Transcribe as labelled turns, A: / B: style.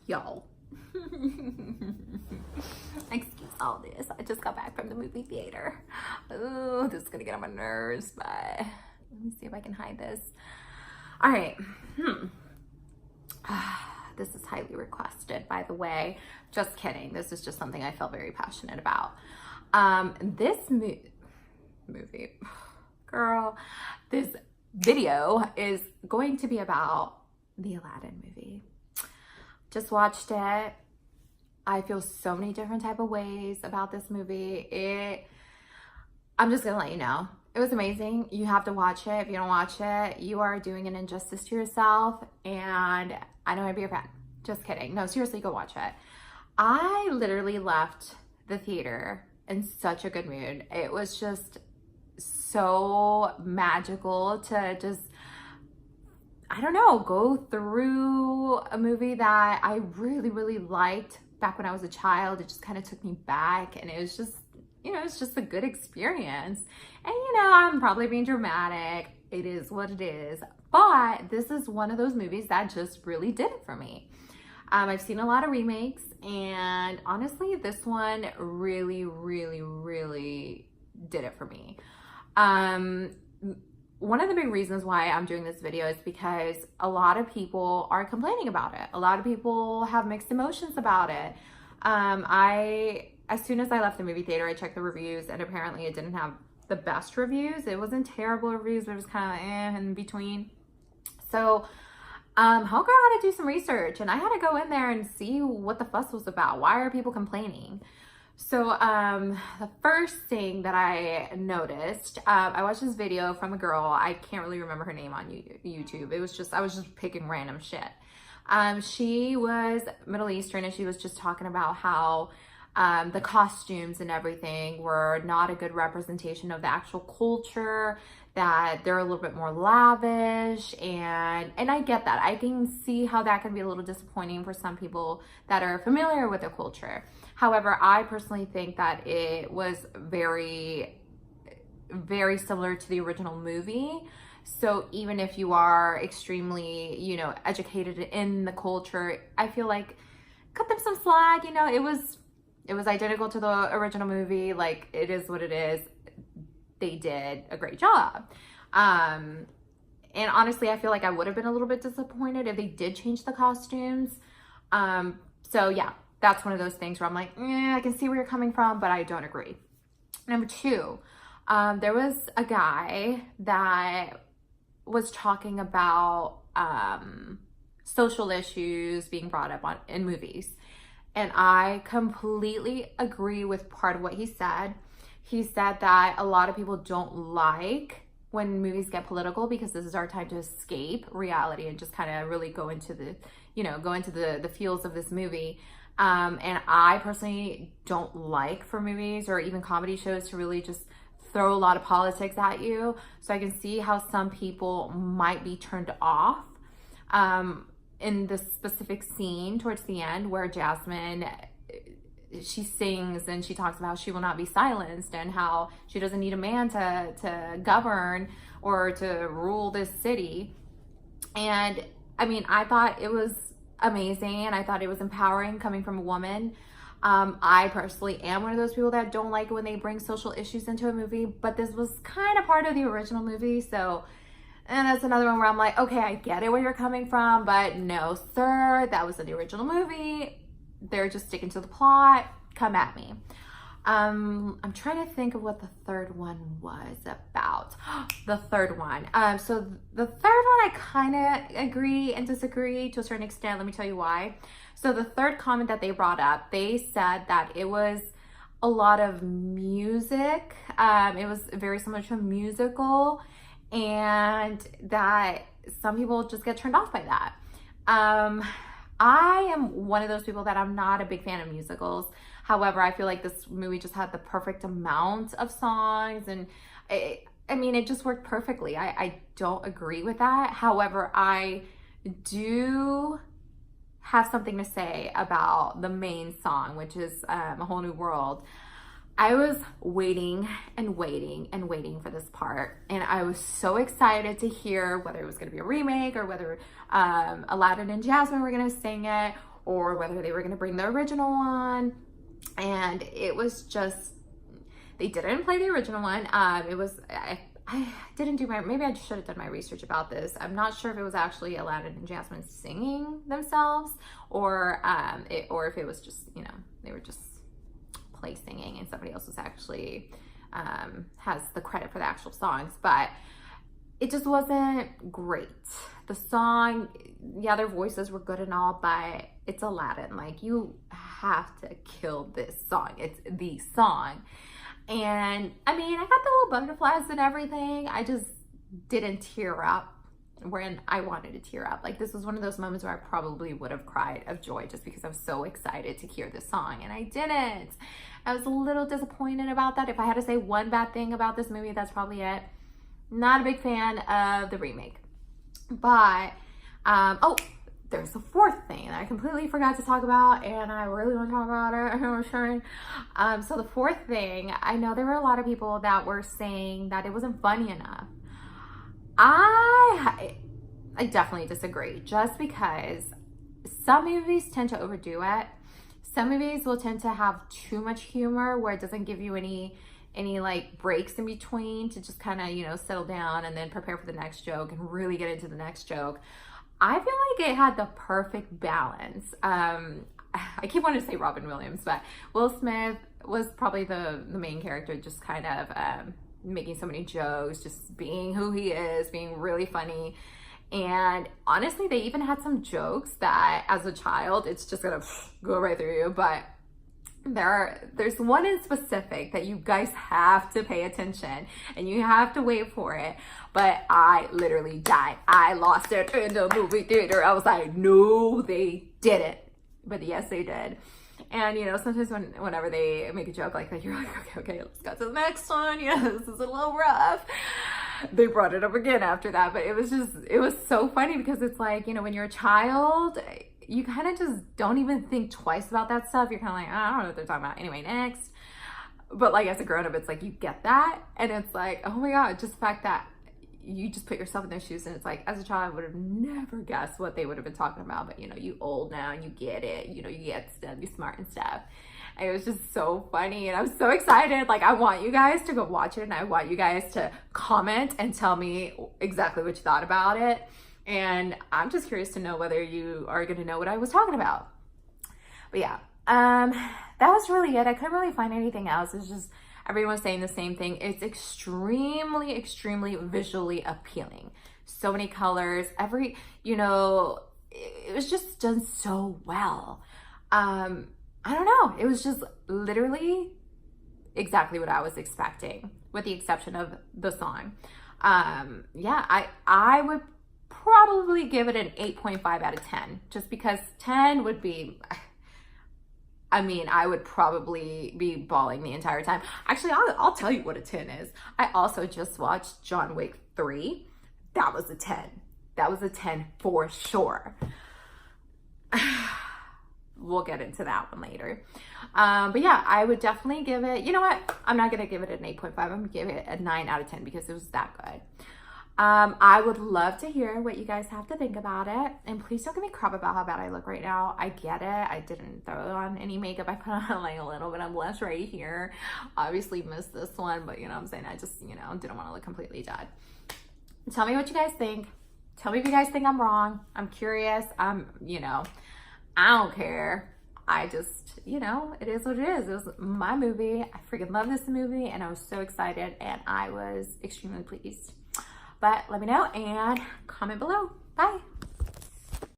A: Y'all. Excuse all this. I just got back from the movie theater. Oh, this is gonna get on my nerves, but let me see if I can hide this. All right. This is highly requested, by the way. Just kidding. This is just something I felt very passionate about. This movie, girl, this video is going to be about the Aladdin movie. Just watched it. I feel so many different type of ways about this movie. I'm just gonna let you know. It was amazing. You have to watch it. If you don't watch it, you are doing an injustice to yourself, and I know I'd be your friend. Just kidding. No, seriously, go watch it. I literally left the theater in such a good mood. It was just so magical to just, I don't know, go through a movie that I really, really liked back when I was a child. It just kind of took me back, and it was just, it's just a good experience. And I'm probably being dramatic. It is what it is. But this is one of those movies that just really did it for me. I've seen a lot of remakes, and honestly, this one really, really, really did it for me. One of the big reasons why I'm doing this video is because a lot of people are complaining about it. A lot of people have mixed emotions about it. As soon as I left the movie theater, I checked the reviews, and apparently it didn't have the best reviews. It wasn't terrible reviews, but it was kind of in between. So homegirl had to do some research, and I had to go in there and see what the fuss was about. Why are people complaining? So the first thing that I noticed, I watched this video from a girl. I can't really remember her name on YouTube. I was just picking random shit. She was Middle Eastern, and she was just talking about how the costumes and everything were not a good representation of the actual culture, that they're a little bit more lavish, and I get that. I can see how that can be a little disappointing for some people that are familiar with the culture. However, I personally think that it was very, very similar to the original movie. So even if you are extremely, educated in the culture, I feel like cut them some slack. It was identical to the original movie. Like, it is what it is. They did a great job. And honestly, I feel like I would have been a little bit disappointed if they did change the costumes. So yeah, that's one of those things where I'm like, I can see where you're coming from, but I don't agree. Number two, there was a guy that was talking about social issues being brought up in movies. And I completely agree with part of what he said. He said that a lot of people don't like when movies get political because this is our time to escape reality and just kind of really go into the feels of this movie. And I personally don't like for movies or even comedy shows to really just throw a lot of politics at you. So I can see how some people might be turned off. In this specific scene towards the end where Jasmine, she sings and she talks about how she will not be silenced and how she doesn't need a man to govern or to rule this city. And I mean, I thought it was amazing, and I thought it was empowering coming from a woman. I personally am one of those people that don't like it when they bring social issues into a movie, but this was kind of part of the original movie. And that's another one where I'm like, okay, I get it where you're coming from, but no, sir, that was in the original movie. They're just sticking to the plot. Come at me. I'm trying to think of what the third one was about. The third one. So the third one, I kind of agree and disagree to a certain extent. Let me tell you why. So the third comment that they brought up, they said that it was a lot of music. It was very similar to a musical, and that some people just get turned off by that. I am one of those people that I'm not a big fan of musicals. However, I feel like this movie just had the perfect amount of songs, and it just worked perfectly. I don't agree with that. However, I do have something to say about the main song, which is A Whole New World. I was waiting and waiting and waiting for this part, and I was so excited to hear whether it was going to be a remake or whether Aladdin and Jasmine were going to sing it, or whether they were going to bring the original one. And it was just, they didn't play the original one. It was, I didn't do my, maybe I should have done my research about this. I'm not sure if it was actually Aladdin and Jasmine singing themselves, or if it was just, you know, they were just play singing and somebody else was actually, has the credit for the actual songs. But it just wasn't great. The song, yeah, their voices were good and all, but it's Aladdin. Like, you have to kill this song. It's the song. And I mean, I got the little butterflies and everything. I just didn't tear up when I wanted to tear up. Like, this was one of those moments where I probably would have cried of joy just because I was so excited to hear this song, and I didn't. I was a little disappointed about that. If I had to say one bad thing about this movie, that's probably it. Not a big fan of the remake. But, oh, there's a fourth thing that I completely forgot to talk about, and I really want to talk about it. I'm sure. So the fourth thing, I know there were a lot of people that were saying that it wasn't funny enough. I definitely disagree, just because some movies tend to overdo it. Some movies will tend to have too much humor where it doesn't give you any like breaks in between to just kind of, you know, settle down and then prepare for the next joke and really get into the next joke. I feel like it had the perfect balance. I keep wanting to say Robin Williams, but Will Smith was probably the main character, just kind of making so many jokes, just being who he is, being really funny. And honestly, they even had some jokes that as a child, it's just gonna go right through you. But there's one in specific that you guys have to pay attention and you have to wait for it. But I literally died. I lost it in the movie theater. I was like, no, they didn't. But yes, they did. And, you know, sometimes whenever they make a joke like that, you're like, okay, let's go to the next one. Yeah, this is a little rough. They brought it up again after that. But it was so funny because it's like, you know, when you're a child, you kind of just don't even think twice about that stuff. You're kind of like, I don't know what they're talking about. Anyway, next. But like as a grown-up, it's like you get that. And it's like, oh my God, just the fact that you just put yourself in their shoes, and it's like, as a child, I would have never guessed what they would have been talking about. But, you know, you old now and you get it. You know, you get to be smart and stuff. And it was just so funny. And I was so excited. Like, I want you guys to go watch it. And I want you guys to comment and tell me exactly what you thought about it. And I'm just curious to know whether you are going to know what I was talking about. But yeah, that was really it. I couldn't really find anything else. It's just everyone's saying the same thing. It's extremely, extremely visually appealing. So many colors. You know, it was just done so well. I don't know. It was just literally exactly what I was expecting, with the exception of the song. Yeah, I would probably give it an 8.5 out of 10, just because 10 would be, I mean, I would probably be bawling the entire time. Actually, I'll tell you what a 10 is. I also just watched John Wick 3. That was a 10. That was a 10 for sure. We'll get into that one later. But yeah, I would definitely give it, you know what? I'm not going to give it an 8.5. I'm going to give it a 9 out of 10 because it was that good. I would love to hear what you guys have to think about it. And please don't give me crap about how bad I look right now. I get it. I didn't throw on any makeup. I put on like a little bit of blush right here. Obviously missed this one, but you know what I'm saying? I just, you know, didn't want to look completely dead. Tell me what you guys think. Tell me if you guys think I'm wrong. I'm curious. You know, I don't care. I just, you know, it is what it is. It was my movie. I freaking love this movie and I was so excited and I was extremely pleased. But let me know and comment below. Bye.